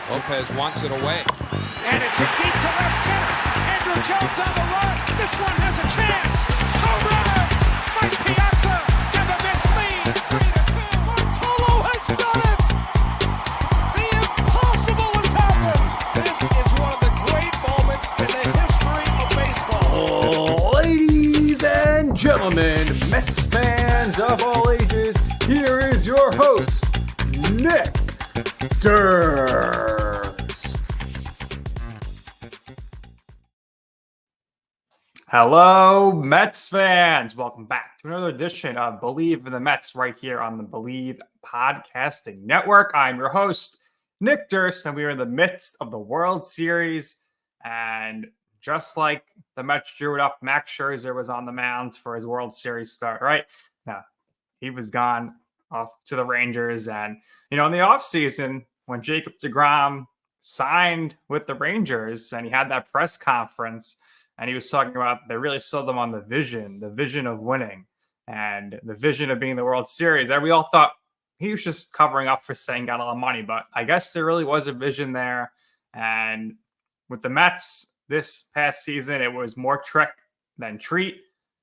Lopez wants it away. And it's hit deep to left center. Andrew Jones on the run. This one has a chance. Home run! Mike Piazza and the Mets lead 3-2. Bartolo has done it! The impossible has happened! This is one of the great moments in the history of baseball. Ladies and gentlemen, Mets fans of all ages, here is your host, Nick Durst. Hello, Mets fans. Welcome back to another edition of Bleav in the Mets right here on the Bleav Podcasting Network. I'm your host, Nick Durst, and we are in the midst of the World Series. And just like the Mets drew it up, Max Scherzer was on the mound for his World Series start, right? Now, he was gone off to the Rangers. And, in the offseason, when Jacob deGrom signed with the Rangers and he had that press conference, and he was talking about they really sold them on the vision of winning and the vision of being the World Series. And we all thought he was just covering up for saying got a lot of money. But I guess there really was a vision there. And with the Mets this past season, it was more trick than treat.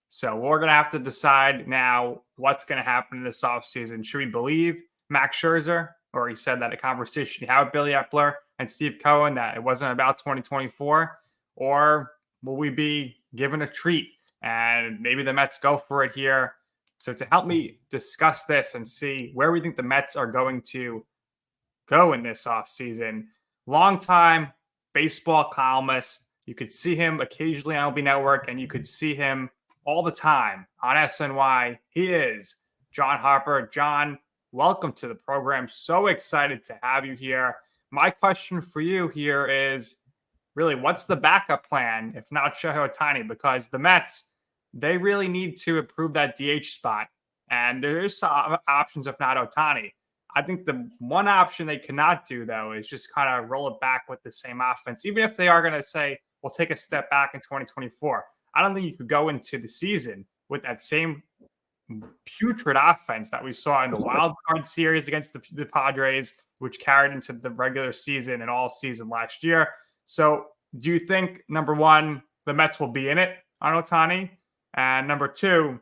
So we're going to have to decide now what's going to happen in this offseason. Should we believe Max Scherzer? Or he said that a conversation he had with Billy Epler and Steve Cohen that it wasn't about 2024? Or will we be given a treat and maybe the Mets go for it here? So to help me discuss this and see where we think the Mets are going to go in this offseason, longtime baseball columnist. You could see him occasionally on LB Network and you could see him all the time on SNY. He is John Harper. John, welcome to the program. So excited to have you here. My question for you here is, really, what's the backup plan if not Shohei Ohtani? Because the Mets, they really need to improve that DH spot. And there's some options if not Ohtani. I think the one option they cannot do, though, is just kind of roll it back with the same offense. Even if they are going to say, we'll take a step back in 2024. I don't think you could go into the season with that same putrid offense that we saw in the wild card series against the Padres, which carried into the regular season and all season last year. So do you think, number one, the Mets will be in it on Ohtani? And number two,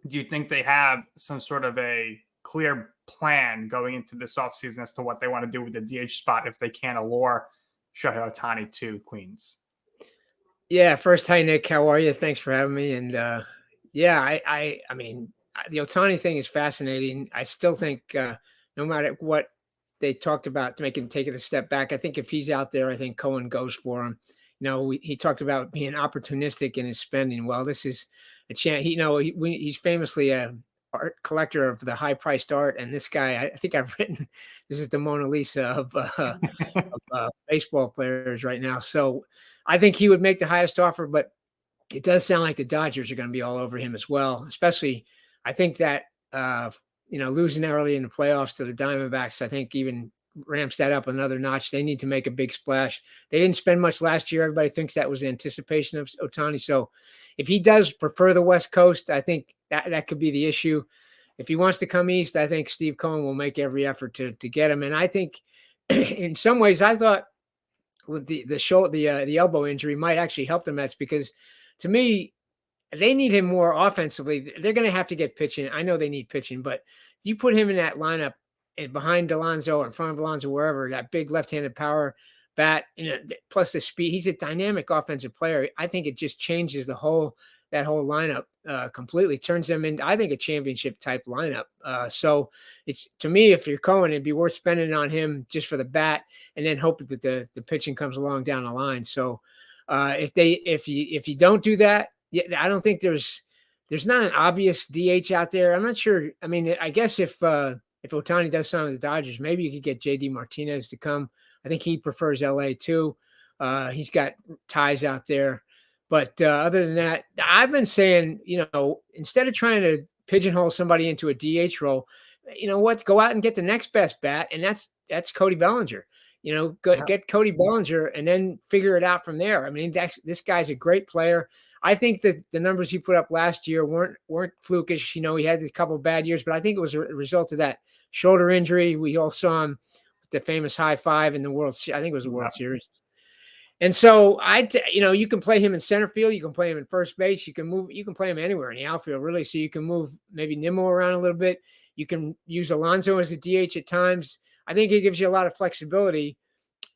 do you think they have some sort of a clear plan going into this offseason as to what they want to do with the DH spot if they can't allure Shohei Ohtani to Queens? Yeah, first, hi, Nick. How are you? Thanks for having me. And I mean, the Ohtani thing is fascinating. I still think no matter what they talked about to take it a step back, I think if he's out there, I think Cohen goes for him. He talked about being opportunistic in his spending. Well, this is a chance. He's famously a art collector of the high-priced art, and this guy, I think I've written, this is the Mona Lisa of baseball players right now. So I think he would make the highest offer, but it does sound like the Dodgers are going to be all over him as well. Especially, I think that losing early in the playoffs to the Diamondbacks, I think even ramps that up another notch. They need to make a big splash. They didn't spend much last year. Everybody thinks that was the anticipation of Ohtani. So if he does prefer the West Coast, I think that could be the issue. If he wants to come east, I think Steve Cohen will make every effort to get him. And I think in some ways, I thought with the elbow injury might actually help the Mets, because to me, they need him more offensively. They're going to have to get pitching. I know they need pitching, but you put him in that lineup behind Alonso, in front of Alonso, wherever, that big left-handed power bat, plus the speed. He's a dynamic offensive player. I think it just changes that whole lineup completely, turns them into, I think, a championship type lineup. So it's, to me, if you're Cohen, it'd be worth spending on him just for the bat, and then hope that the pitching comes along down the line. So if you don't do that, I don't think there's not an obvious DH out there. I'm not sure. I mean, I guess if Ohtani does sign with the Dodgers, maybe you could get JD Martinez to come. I think he prefers LA too. He's got ties out there. But other than that, I've been saying, instead of trying to pigeonhole somebody into a DH role, go out and get the next best bat, and that's Cody Bellinger. Get Cody Bellinger and then figure it out from there. I mean, this guy's a great player. I think that the numbers he put up last year weren't flukish. He had a couple of bad years, but I think it was a result of that shoulder injury. We all saw him the famous high five in the I think it was the World Series. And so you can play him in center field, you can play him in first base, you can play him anywhere in the outfield, really. So you can move maybe Nimmo around a little bit. You can use Alonso as a DH at times. I think it gives you a lot of flexibility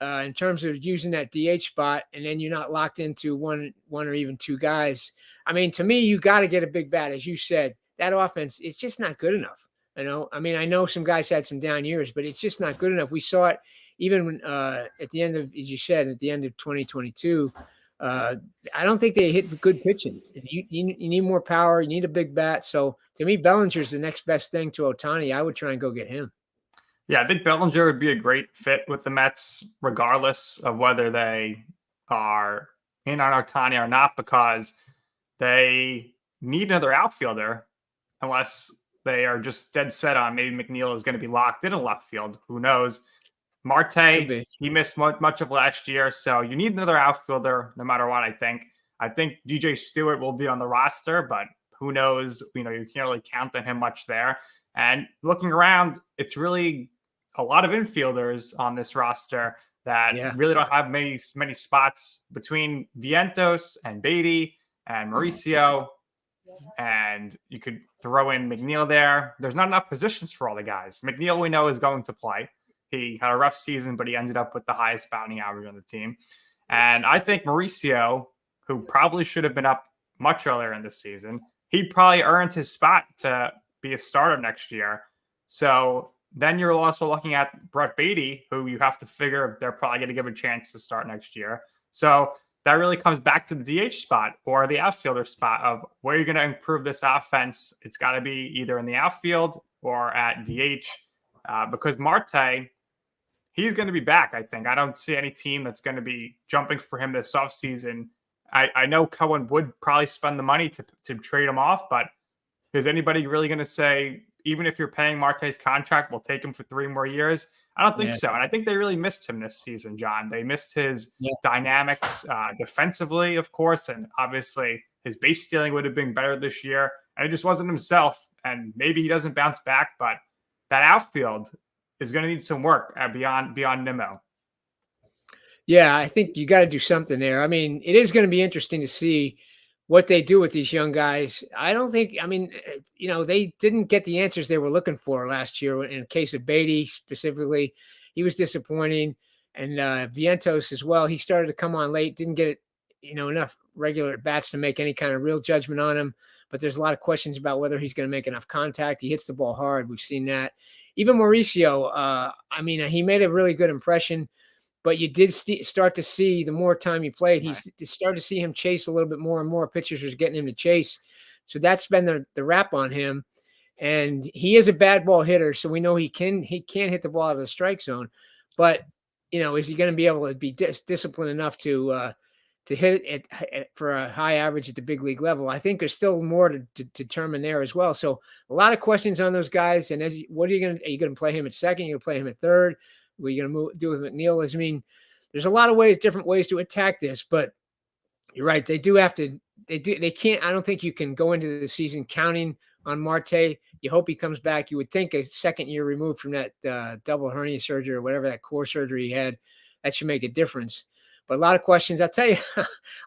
in terms of using that DH spot, and then you're not locked into one or even two guys. I mean, to me, you got to get a big bat, as you said. That offense, it's just not good enough. I know some guys had some down years, but it's just not good enough. We saw it even when, at the end of, as you said, at the end of 2022. I don't think they hit good pitching. You need more power. You need a big bat. So to me, Bellinger's the next best thing to Ohtani. I would try and go get him. Yeah, I think Bellinger would be a great fit with the Mets, regardless of whether they are in on Ohtani or not, because they need another outfielder, unless they are just dead set on maybe McNeil is going to be locked in left field. Who knows? Marte, he missed much of last year, so you need another outfielder no matter what, I think. I think DJ Stewart will be on the roster, but who knows? You can't really count on him much there. And looking around, it's really a lot of infielders on this roster that really don't have many spots between Vientos and Beatty and Mauricio. And you could throw in McNeil there. There's not enough positions for all the guys. McNeil, we know, is going to play. He had a rough season, but he ended up with the highest batting average on the team. And I think Mauricio, who probably should have been up much earlier in the season, he probably earned his spot to be a starter next year. So then you're also looking at Brett Beatty, who you have to figure they're probably going to give a chance to start next year. So that really comes back to the DH spot or the outfielder spot of where you're going to improve this offense. It's got to be either in the outfield or at DH because Marte, he's going to be back, I think. I don't see any team that's going to be jumping for him this offseason. I know Cohen would probably spend the money to trade him off, but is anybody really going to say, even if you're paying Marte's contract, we'll take him for 3 more years? I don't think so. And I think they really missed him this season, John. They missed his dynamics defensively, of course, and obviously his base stealing would have been better this year. And it just wasn't himself. And maybe he doesn't bounce back, but that outfield is going to need some work beyond Nimmo. Yeah, I think you got to do something there. I mean, it is going to be interesting to see what they do with these young guys. They didn't get the answers they were looking for last year. In the case of Beatty specifically, he was disappointing. And Vientos as well. He started to come on late, didn't get enough regular at-bats to make any kind of real judgment on him. But there's a lot of questions about whether he's going to make enough contact. He hits the ball hard. We've seen that. Even Mauricio, he made a really good impression. But you did start to see the more time he played, you started to see him chase a little bit more and more. Pitchers was getting him to chase. So that's been the rap on him. And he is a bad ball hitter, so we know he can hit the ball out of the strike zone. But, is he going to be able to be disciplined enough to hit it for a high average at the big league level? I think there's still more to determine there as well. So a lot of questions on those guys. And are you going to play him at second? You're going to play him at third? What are you going to do with McNeil? There's a lot of different ways to attack this, but you're right. They can't, I don't think you can go into the season counting on Marte. You hope he comes back. You would think a second year removed from that double hernia surgery or whatever, that core surgery he had, that should make a difference. But a lot of questions. I'll tell you,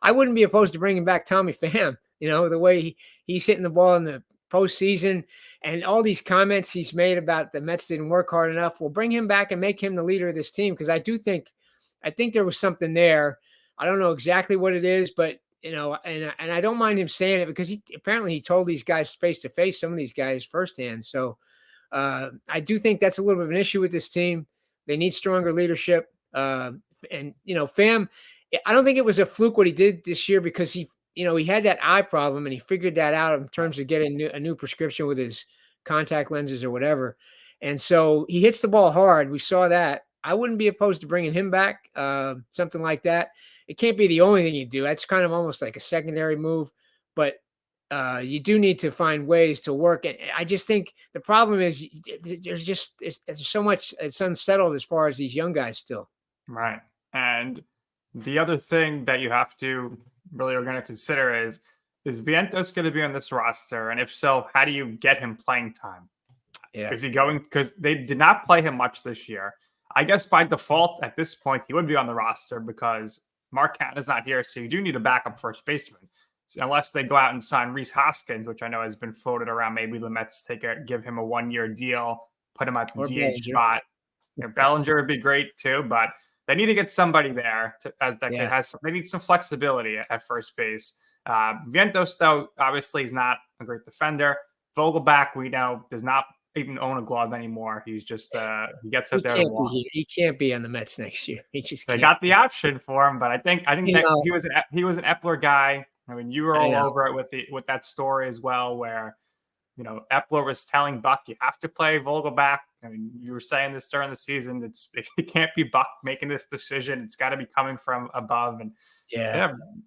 I wouldn't be opposed to bringing back Tommy Pham, the way he's hitting the ball in the postseason and all these comments he's made about the Mets didn't work hard enough. We'll bring him back and make him the leader of this team. Cause I think there was something there. I don't know exactly what it is, but and I don't mind him saying it because he told these guys face to face, some of these guys firsthand. So I do think that's a little bit of an issue with this team. They need stronger leadership. And Pham, I don't think it was a fluke what he did this year because he had that eye problem and he figured that out in terms of getting a new prescription with his contact lenses or whatever. And so he hits the ball hard. We saw that. I wouldn't be opposed to bringing him back, something like that. It can't be the only thing you do. That's kind of almost like a secondary move, but you do need to find ways to work. And I just think the problem is there's so much, it's unsettled as far as these young guys still. Right. And the other thing that you have to really are going to consider is Vientos going to be on this roster? And if so, how do you get him playing time? Yeah. Is he going? Because they did not play him much this year. I guess by default at this point, he would be on the roster because Mark Cannon is not here. So you do need a backup first baseman. So unless they go out and sign Rhys Hoskins, which I know has been floated around. Maybe the Mets give him a 1-year deal, put him at the DH spot. Bellinger would be great too, but they need to get somebody there they need some flexibility at first base. Vientos, though, obviously he's not a great defender. Vogelbach, we know, does not even own a glove anymore. He's just he gets out there. He can't be on the Mets next year. They got the option for him, but I think that he was an Epler guy. I mean, you were all over it with that story as well, where Epler was telling Buck, you have to play Vogelbach. I mean, you were saying this during the season. It can't be Buck making this decision. It's got to be coming from above. And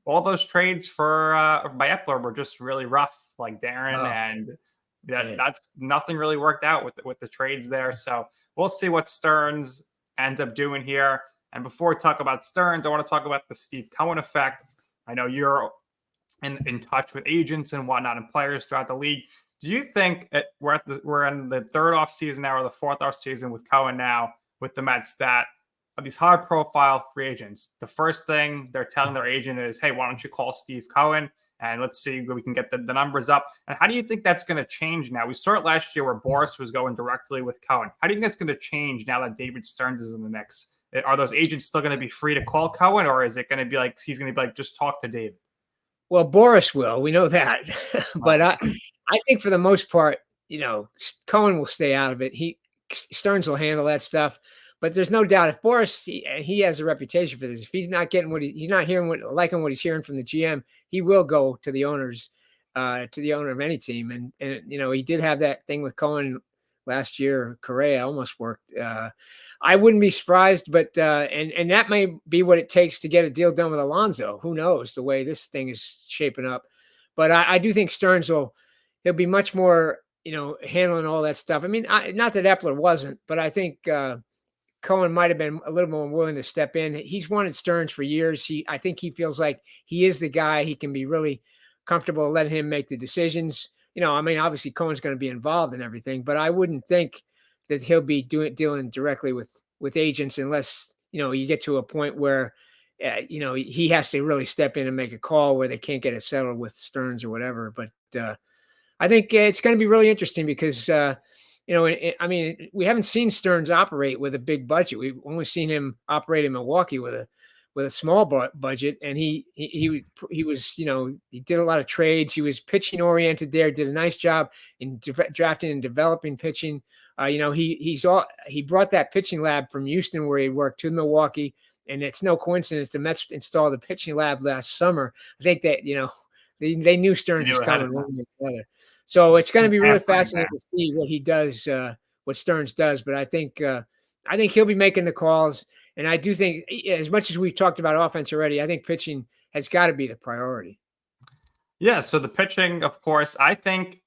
all those trades by Epler were just really rough, like Darren, and that's nothing really worked out with the trades there. So we'll see what Stearns ends up doing here. And before we talk about Stearns, I want to talk about the Steve Cohen effect. I know you're in touch with agents and whatnot and players throughout the league. Do you think we're in the third offseason now or the fourth offseason with Cohen now with the Mets that these high-profile free agents, the first thing they're telling their agent is, hey, why don't you call Steve Cohen and let's see where we can get the numbers up? And how do you think that's going to change now? We saw it last year where Boris was going directly with Cohen. How do you think that's going to change now that David Stearns is in the mix? Are those agents still going to be free to call Cohen, or is it going to be like he's going to be like, just talk to David? Well, Boris will. We know that. But I think for the most part, Cohen will stay out of it. Stearns will handle that stuff. But there's no doubt if Boris, he has a reputation for this. If he's not getting he's not hearing what he's hearing from the GM, he will go to the owners, to the owner of any team. And he did have that thing with Cohen last year. Correa almost worked. I wouldn't be surprised, but and that may be what it takes to get a deal done with Alonso. Who knows the way this thing is shaping up? But I do think Stearns he'll be much more, handling all that stuff. I mean, not that Epler wasn't, but I think Cohen might have been a little more willing to step in. He's wanted Stearns for years. I think he feels like he is the guy. He can be really comfortable letting him make the decisions. I mean, obviously Cohen's going to be involved in everything, but I wouldn't think that he'll be dealing directly with agents unless, you get to a point where, he has to really step in and make a call where they can't get it settled with Stearns or whatever. But I think it's going to be really interesting because, I mean, we haven't seen Stearns operate with a big budget. We've only seen him operate in Milwaukee with a small budget, and he was, he did a lot of trades. He was pitching oriented there, did a nice job in drafting and developing pitching. He brought that pitching lab from Houston where he worked to Milwaukee, and it's no coincidence the Mets installed a pitching lab last summer. I think that, they knew Stearns was coming one way or the other. So it's going to be really fascinating to see what he does, what Stearns does. But I think he'll be making the calls. And I do think, as much as we've talked about offense already, I think pitching has got to be the priority. Yeah, so the pitching, of course, I think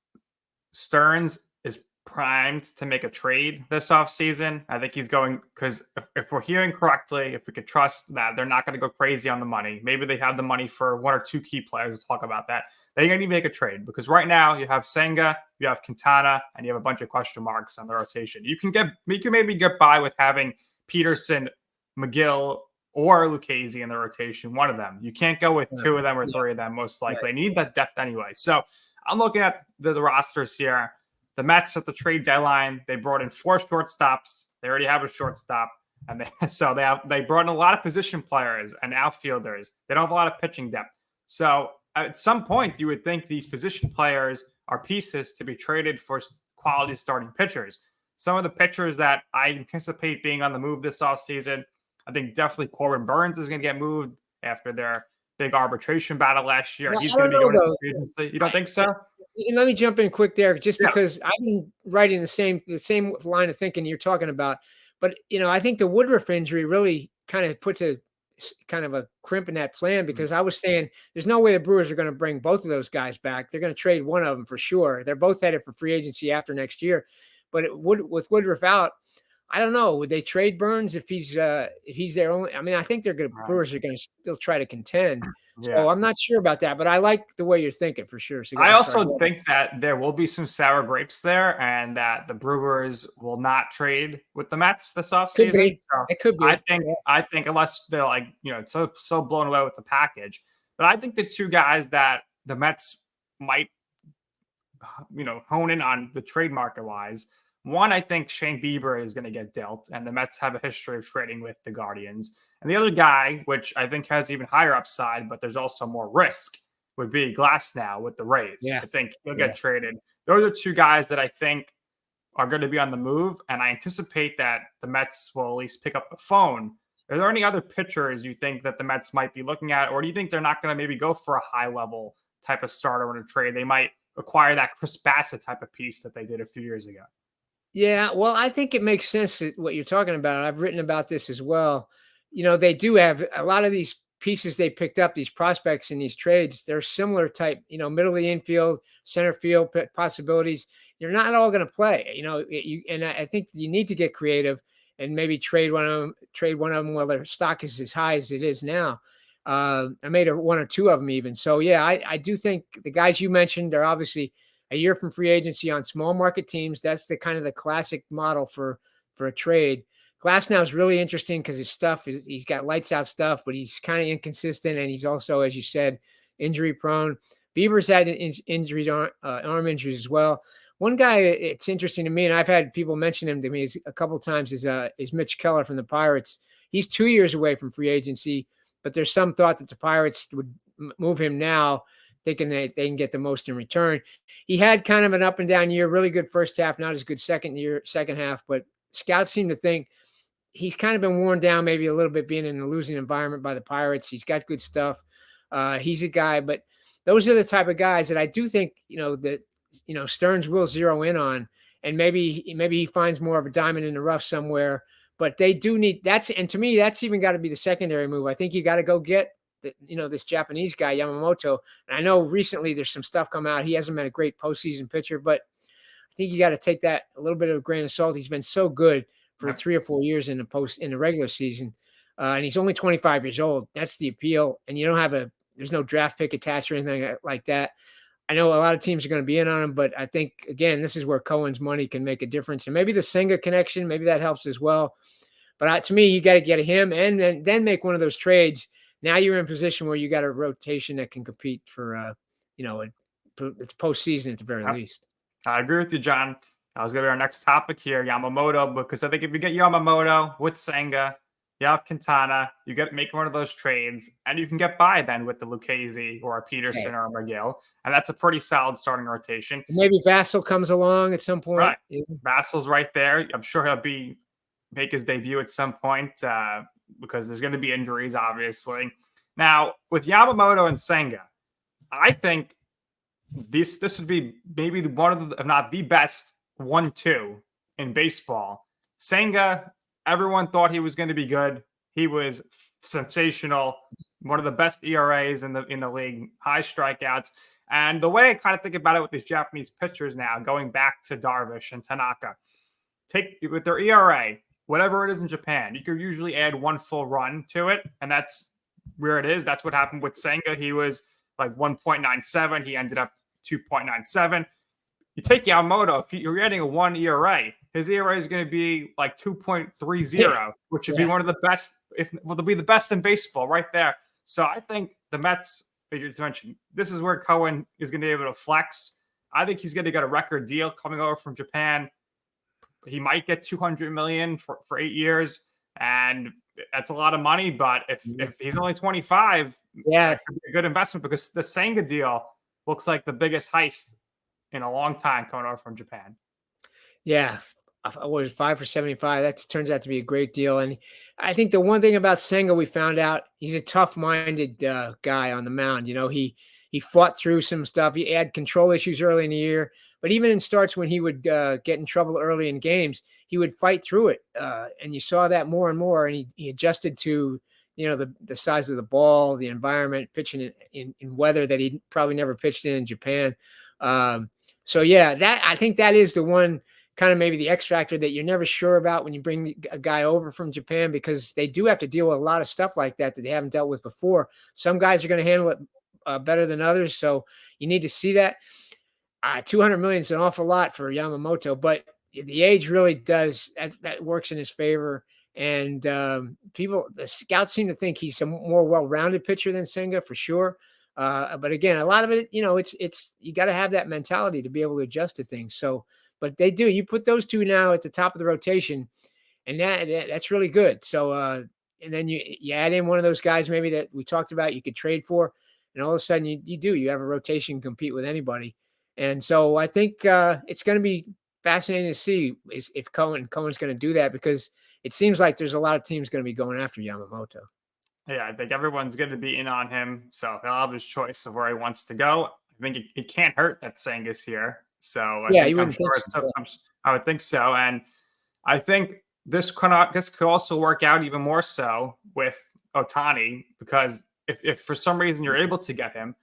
Stearns is primed to make a trade this offseason. I think he's going, because if we're hearing correctly, if we could trust that they're not going to go crazy on the money, maybe they have the money for one or two key players. We'll talk about that. They're going to make a trade because right now you have Senga, you have Quintana, and you have a bunch of question marks on the rotation. You can maybe get by with having Peterson, McGill, or Lucchesi in the rotation, one of them. You can't go with two of them or three of them, most likely. Right. They need that depth anyway. So I'm looking at the rosters here. The Mets at the trade deadline, they brought in 4 shortstops. They already have a shortstop. And they brought in a lot of position players and outfielders. They don't have a lot of pitching depth. So at some point, you would think these position players are pieces to be traded for quality starting pitchers. Some of the pitchers that I anticipate being on the move this offseason, I think definitely Corbin Burnes is going to get moved after their big arbitration battle last year. He's going to be going to the agency. You don't think so? Let me jump in quick there, just because I've been writing the same line of thinking you're talking about. But, I think the Woodruff injury really kind of puts a crimp in that plan, because I was saying there's no way the Brewers are going to bring both of those guys back. They're going to trade one of them for sure. They're both headed for free agency after next year. But with Woodruff out, I don't know. Would they trade Burnes if he's their only? I mean, I think Brewers are going to still try to contend. Yeah. So I'm not sure about that, but I like the way you're thinking for sure. So I also think that there will be some sour grapes there, and that the Brewers will not trade with the Mets this offseason. Could be. So it could be. I think unless they're like, so blown away with the package. But I think the two guys that the Mets might, hone in on the trade market wise. One, I think Shane Bieber is going to get dealt, and the Mets have a history of trading with the Guardians. And the other guy, which I think has even higher upside, but there's also more risk, would be Glasnow with the Rays. Yeah. I think he'll get traded. Those are two guys that I think are going to be on the move, and I anticipate that the Mets will at least pick up the phone. Are there any other pitchers you think that the Mets might be looking at, or do you think they're not going to maybe go for a high-level type of starter in a trade? They might acquire that Chris Bassett type of piece that they did a few years ago. Yeah, well, I think it makes sense what you're talking about. I've written about this as well. They do have a lot of these pieces they picked up, these prospects in these trades. They're similar type, middle of the infield, center field possibilities. You're not all going to play, and I think you need to get creative and maybe trade one of them while their stock is as high as it is now. I made one or two of them even. So, yeah, I do think the guys you mentioned are obviously a year from free agency on small market teams. That's the kind of the classic model for a trade. Glasnow is really interesting because his stuff he's got lights out stuff, but he's kind of inconsistent, and he's also, as you said, injury prone. Bieber's had arm injuries as well. One guy, it's interesting to me, and I've had people mention him to me a couple of times, is Mitch Keller from the Pirates. He's 2 years away from free agency, but there's some thought that the Pirates would move him now, thinking they can get the most in return. He had kind of an up and down year, really good first half, not as good second half, but scouts seem to think he's kind of been worn down maybe a little bit being in a losing environment by the Pirates. He's got good stuff. He's a guy, but those are the type of guys that I do think, Stearns will zero in on, and maybe he finds more of a diamond in the rough somewhere, but they do need and to me, that's even got to be the secondary move. I think you got to go get this Japanese guy, Yamamoto. And I know recently there's some stuff come out. He hasn't been a great postseason pitcher, but I think you got to take that a little bit of a grain of salt. He's been so good for 3 or 4 years in the regular season. And he's only 25 years old. That's the appeal. And you don't have there's no draft pick attached or anything like that. I know a lot of teams are going to be in on him, but I think, again, this is where Cohen's money can make a difference. And maybe the Senga connection, maybe that helps as well. But to me, you got to get him and then make one of those trades. Now you're in a position where you got a rotation that can compete for, it's postseason at the very least. I agree with you, John. That was going to be our next topic here, Yamamoto, because I think if you get Yamamoto with Senga, you have Quintana, you make one of those trades, and you can get by then with the Lucchesi or a Peterson or a McGill, and that's a pretty solid starting rotation. Maybe Vassell comes along at some point. Right. Yeah. Vassell's right there. I'm sure he'll make his debut at some point because there's going to be injuries, obviously. Now, with Yamamoto and Senga, I think this would be maybe one of the, if not the best 1-2 in baseball. Senga, everyone thought he was going to be good. He was sensational, one of the best ERAs in the league, high strikeouts. And the way I kind of think about it with these Japanese pitchers now, going back to Darvish and Tanaka, with their ERA, whatever it is in Japan, you could usually add one full run to it, and that's where it is. That's what happened with Senga. He was like 1.97. He ended up 2.97. You take Yamamoto, if you're adding a 1 ERA, his ERA is going to be like 2.30, which would be one of the best, they'll be the best in baseball right there. So I think the Mets, you just mentioned, this is where Cohen is going to be able to flex. I think he's going to get a record deal coming over from Japan. He might get $200 million for 8 years, and that's a lot of money. But if he's only 25, that could be a good investment, because the Senga deal looks like the biggest heist in a long time coming over from Japan. Yeah. What was 5 for 75? That turns out to be a great deal. And I think the one thing about Senga, we found out he's a tough-minded guy on the mound. He fought through some stuff. He had control issues early in the year, but even in starts when he would get in trouble early in games, he would fight through it. And you saw that more and more. And he adjusted to, the size of the ball, the environment, pitching in weather that he probably never pitched in Japan. So yeah, I think that is the one kind of maybe the X factor that you're never sure about when you bring a guy over from Japan, because they do have to deal with a lot of stuff like that they haven't dealt with before. Some guys are going to handle it better than others. So you need to see that. 200 million is an awful lot for Yamamoto, but the age really does that works in his favor. And the scouts seem to think he's a more well-rounded pitcher than Senga for sure. But again, a lot of it, it's you got to have that mentality to be able to adjust to things. So, but they do. You put those two now at the top of the rotation, and that's really good. So, and then you add in one of those guys maybe that we talked about you could trade for, and all of a sudden you have a rotation compete with anybody. And so I think it's going to be fascinating to see if Cohen's going to do that, because it seems like there's a lot of teams going to be going after Yamamoto. Yeah, I think everyone's going to be in on him, so he'll have his choice of where he wants to go. I think it can't hurt that Senga's here, so I would think so, and I think this could also work out even more so with Ohtani, because if for some reason you're able to get him,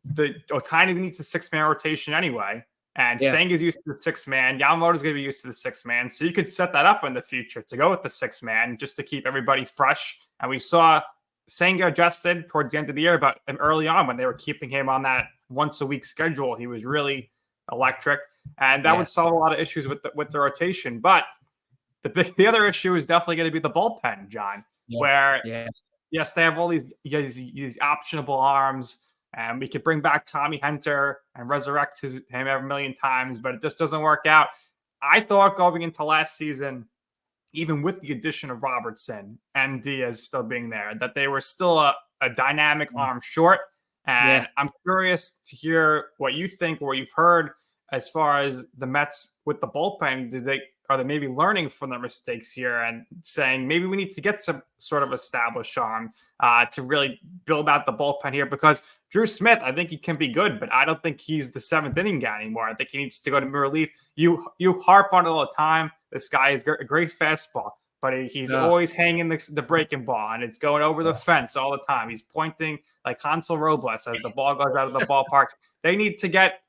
the Ohtani needs a 6-man rotation anyway. And Senga's used to the 6-man. Yamamoto's going to be used to the 6-man. So you could set that up in the future to go with the 6-man just to keep everybody fresh. And we saw Senga adjusted towards the end of the year, but early on when they were keeping him on that once-a-week schedule, he was really electric. And that would solve a lot of issues with the rotation. But the other issue is definitely going to be the bullpen, John, where, yes, they have all these optionable arms. And we could bring back Tommy Hunter and resurrect him every million times, but it just doesn't work out. I thought going into last season, even with the addition of Robertson and Diaz still being there, that they were still a dynamic arm short. And I'm curious to hear what you think or what you've heard as far as the Mets with the bullpen. Are they maybe learning from their mistakes here and saying maybe we need to get some sort of established arm to really build out the bullpen here? Because Drew Smith, I think he can be good, but I don't think he's the 7th inning guy anymore. I think he needs to go to relief. You harp on it all the time. This guy is a great fastball, but he's always hanging the breaking ball, and it's going over the fence all the time. He's pointing like Hansel Robles as the ball goes out of the ballpark. They need to get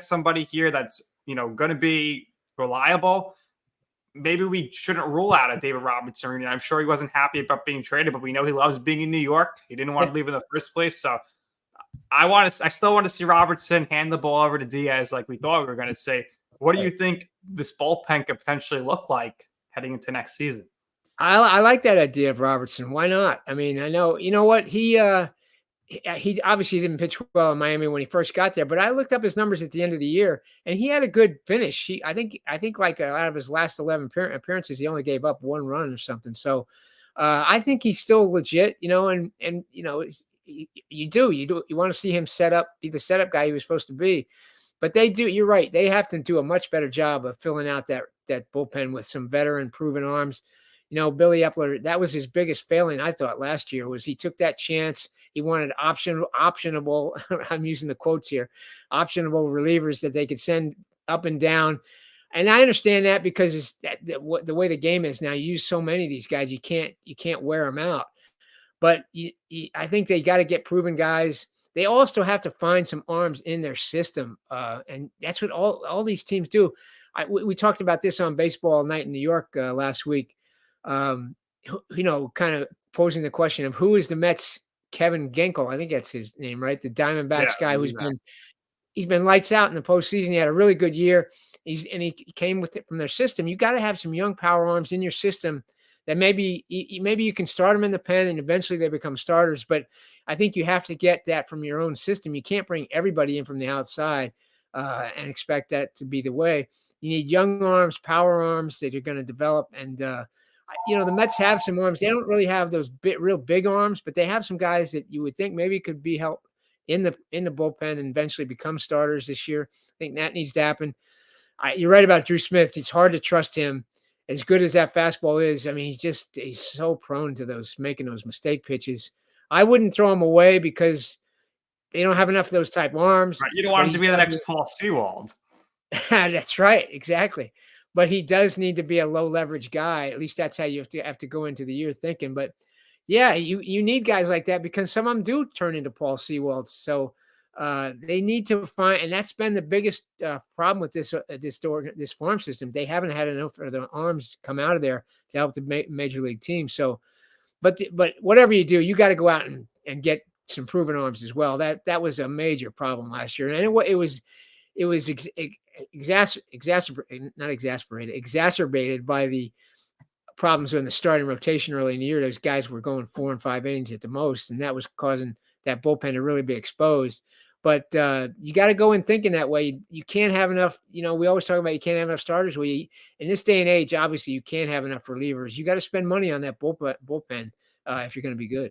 somebody here that's going to be reliable. Maybe we shouldn't rule out a David Robertson. I'm sure he wasn't happy about being traded, but we know he loves being in New York. He didn't want to leave in the first place. So I still want to see Robertson hand the ball over to Diaz like we thought we were going to say. What do you think this bullpen could potentially look like heading into next season? I like that idea of Robertson. Why not? I mean, I know, you know what? He obviously didn't pitch well in Miami when he first got there, but I looked up his numbers at the end of the year, and he had a good finish. I think like out of his last 11 appearances, he only gave up 1 run or something. So I think he's still legit, and you want to see him be the setup guy he was supposed to be. But you're right. They have to do a much better job of filling out that bullpen with some veteran proven arms. Billy Epler, that was his biggest failing, I thought, last year, was he took that chance. He wanted optionable, I'm using the quotes here, optionable relievers that they could send up and down. And I understand that because the way the game is now, you use so many of these guys, you can't wear them out. But I think they got to get proven guys. They also have to find some arms in their system. And that's what all these teams do. We talked about this on Baseball Night in New York last week. Kind of posing the question of who is the Mets' Kevin Ginkel. I think that's his name, right? The Diamondbacks guy he's been lights out in the postseason. He had a really good year. He came with it from their system. You got to have some young power arms in your system that maybe you can start them in the pen and eventually they become starters. But I think you have to get that from your own system. You can't bring everybody in from the outside and expect that to be the way. You need young arms, power arms that you're going to develop. And, the Mets have some arms. They don't really have those real big arms, but they have some guys that you would think maybe could be help in the bullpen and eventually become starters this year. I think that needs to happen. You're right about Drew Smith. It's hard to trust him. As good as that fastball is, I mean, he's so prone to making those mistake pitches. I wouldn't throw him away because they don't have enough of those type arms. Right. You don't want him to be the next Paul Sewald. That's right. Exactly. But he does need to be a low leverage guy. At least that's how you have to go into the year thinking. But yeah, you need guys like that because some of them do turn into Paul Sewald. So They need to find, and that's been the biggest problem with this farm system. They haven't had enough of the arms come out of there to help the major league team. So, but whatever you do, you got to go out and get some proven arms as well. That was a major problem last year, and it was exacerbated by the problems in the starting rotation early in the year. Those guys were going 4 and 5 innings at the most, and that was causing that bullpen to really be exposed. But you got to go in thinking that way. You can't have enough. We always talk about you can't have enough starters. In this day and age, obviously you can't have enough relievers. You got to spend money on that bullpen if you're going to be good.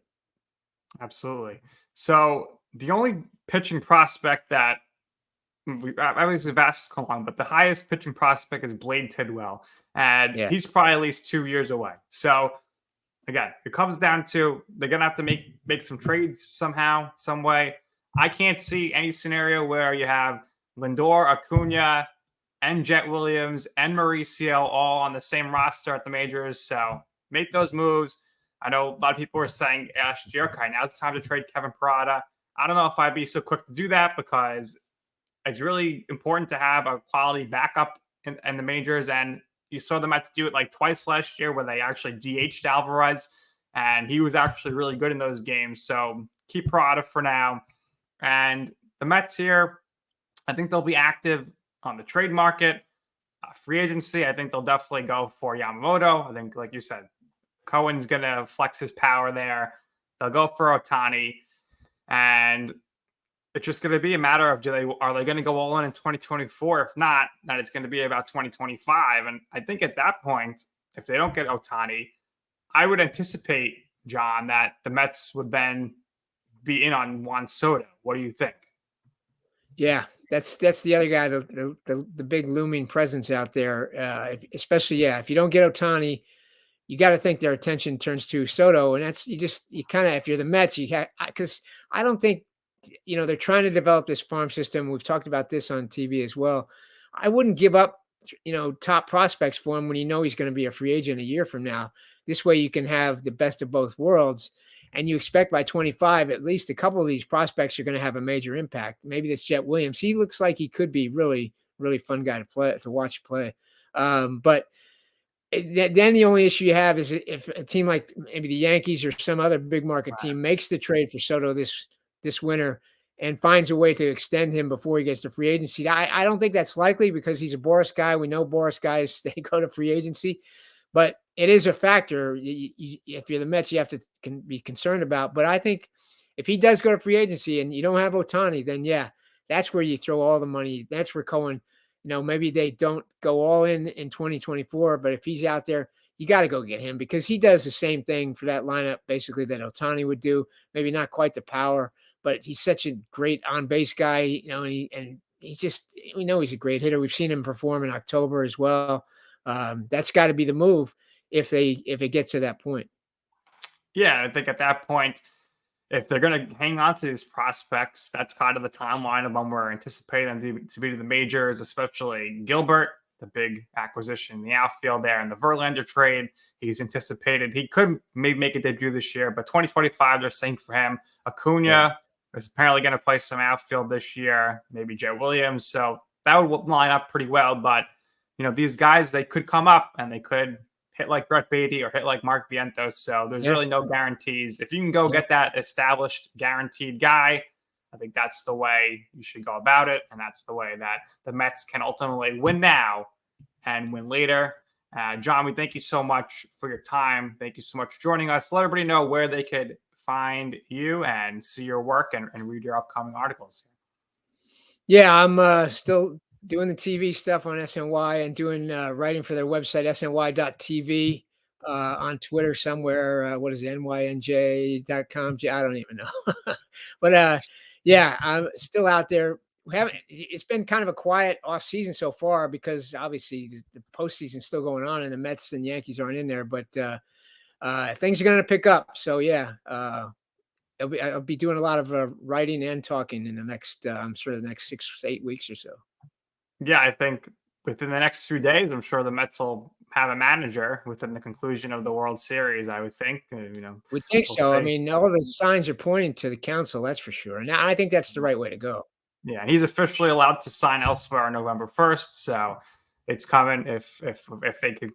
Absolutely. So the only pitching prospect that obviously Vasquez come along, but the highest pitching prospect is Blade Tidwell, and he's probably at least 2 years away. So again, it comes down to they're gonna have to make some trades somehow, some way. I can't see any scenario where you have Lindor, Acuna, and Jet Williams and Mauricio all on the same roster at the majors. So make those moves. I know a lot of people were saying last year, okay, now's the time to trade Kevin Parada. I don't know if I'd be so quick to do that because it's really important to have a quality backup in the majors. And you saw them have to do it like twice last year where they actually DH'd Alvarez, and he was actually really good in those games. So keep Parada for now. And the Mets here, I think they'll be active on the trade market. Free agency, I think they'll definitely go for Yamamoto. I think, like you said, Cohen's going to flex his power there. They'll go for Ohtani. And it's just going to be a matter of are they going to go all in 2024? If not, then it's going to be about 2025. And I think at that point, if they don't get Ohtani, I would anticipate, John, that the Mets would then be in on Juan Soto. What do you think? Yeah, that's the other guy, the big looming presence out there. Especially, if you don't get Ohtani, you got to think their attention turns to Soto, and that's you kind of, if you're the Mets, because I don't think they're trying to develop this farm system. We've talked about this on TV as well. I wouldn't give up top prospects for him when he's going to be a free agent a year from now. This way you can have the best of both worlds. And you expect by 25, at least a couple of these prospects are going to have a major impact. Maybe this Jet Williams. He looks like he could be really, really fun guy to watch play. But then the only issue you have is if a team like maybe the Yankees or some other big market team makes the trade for Soto this winter and finds a way to extend him before he gets to free agency. I don't think that's likely because he's a Boras guy. We know Boras guys, they go to free agency. But it is a factor. If you're the Mets, you have to be concerned about. But I think if he does go to free agency and you don't have Ohtani, then that's where you throw all the money. That's where Cohen, maybe they don't go all in 2024. But if he's out there, you got to go get him because he does the same thing for that lineup, basically that Ohtani would do. Maybe not quite the power, but he's such a great on base guy. And he's just, we know he's a great hitter. We've seen him perform in October as well. That's got to be the move if it gets to that point. Yeah, I think at that point, if they're going to hang on to these prospects, that's kind of the timeline of when we're anticipating them to be to the majors, especially Gilbert, the big acquisition in the outfield there, and the Verlander trade. He's anticipated he could maybe make a debut this year, but 2025 they're saying for him. Acuna is apparently going to play some outfield this year, maybe Joe Williams. So that would line up pretty well, but these guys, they could come up and they could hit like Brett Beatty or hit like Mark Vientos. So there's really no guarantees. If you can go get that established guaranteed guy, I think that's the way you should go about it. And that's the way that the Mets can ultimately win now and win later. John, we thank you so much for your time. Thank you so much for joining us. Let everybody know where they could find you and see your work and read your upcoming articles. Yeah, I'm still doing the TV stuff on SNY and doing writing for their website, sny.tv, on Twitter somewhere. What is it, nynj.com? I don't even know. But I'm still out there. It's been kind of a quiet off season so far because obviously the postseason's still going on and the Mets and Yankees aren't in there, but things are going to pick up. So I'll be doing a lot of writing and talking in the next, the next 6 to 8 weeks or so. Yeah, I think within the next few days, I'm sure the Mets will have a manager within the conclusion of the World Series, I would think. We think we'll so. I see. mean, all the signs are pointing to the Counsell, that's for sure. And I think that's the right way to go. Yeah, and he's officially allowed to sign elsewhere on November 1st, so it's coming if they could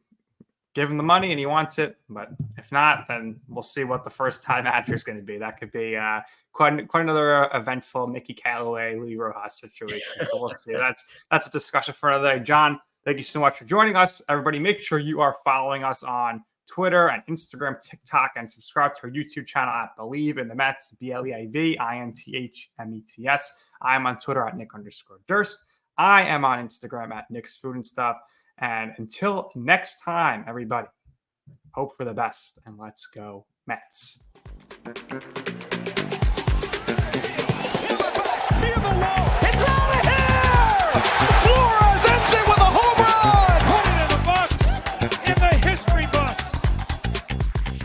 give him the money and he wants it. But if not, then we'll see what the first time manager is going to be. That could be quite another eventful Mickey Callaway, Louis Rojas situation. So we'll see. That's a discussion for another day. John, thank you so much for joining us. Everybody, make sure you are following us on Twitter and Instagram, TikTok, and subscribe to our YouTube channel at Bleav in the Mets, BLEIVINTHMETS. I am on Twitter at Nick_Durst. I am on Instagram at Nick's Food and Stuff. And until next time, everybody, hope for the best and let's go Mets.